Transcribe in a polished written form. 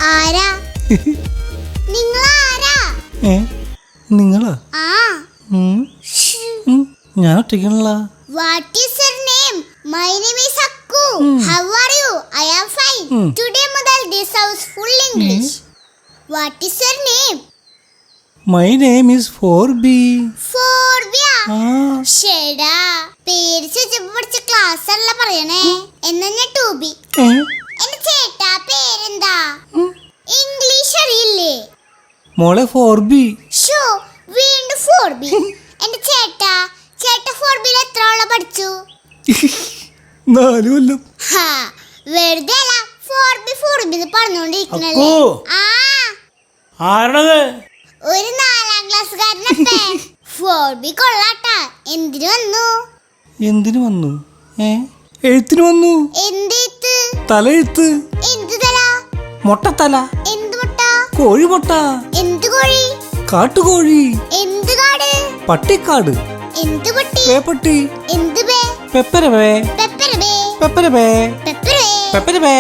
ആരാ നിങ്ങളാരാ? നിങ്ങളാ? ഞാൻ ഒറ്റയ്ക്കാണല്ലോ. What is your name? My name is Akku. How are you? I am fine. Today മുതൽ this house full English. What is your name? My name is 4B. 4B. ശേടാ, പേര് ചോദിച്ചപ്പോ പഠിച്ച class അല്ല പറയണേ. എന്നാ ഞാൻ 2B. എന്റെ ചേട്ടാ പേരെന്താ? ഇംഗ്ലീഷ് അറിയില്ലേ? മോളെ 4B. ഷോ വീണ്ടും 4B. എന്റെ ചേട്ടാ 4B എത്ര ആളെ പഠിച്ചു? 4 കൊല്ലം. വെറുതെ അല്ല 4B പറഞ്ഞോണ്ടിരിക്കണല്ലേ. ആരണത്? ഒരു 4ാം ക്ലാസ്സുകാരനപ്പേ. 4B കൊള്ളാട്ടാ. എന്തിനു വന്നു? എഴുത്തിന് വന്നു. എന്തെഴുത്ത്? തലയെഴുത്ത്. എന്ത് തല? മൊട്ടത്തല. എന്ത് മുട്ട? കോഴി മുട്ട. എന്ത് കോഴി? കാട്ടുകോഴി. എന്ത് കാട്? പട്ടിക്കാട്. എന്ത് പട്ടി? പേപ്പട്ടി. എന്ത് ബേ? പെപ്പരബേ. പെപ്പരബേ. പെപ്പരബേ. പെപ്പരബേ. പെപ്പരബേ.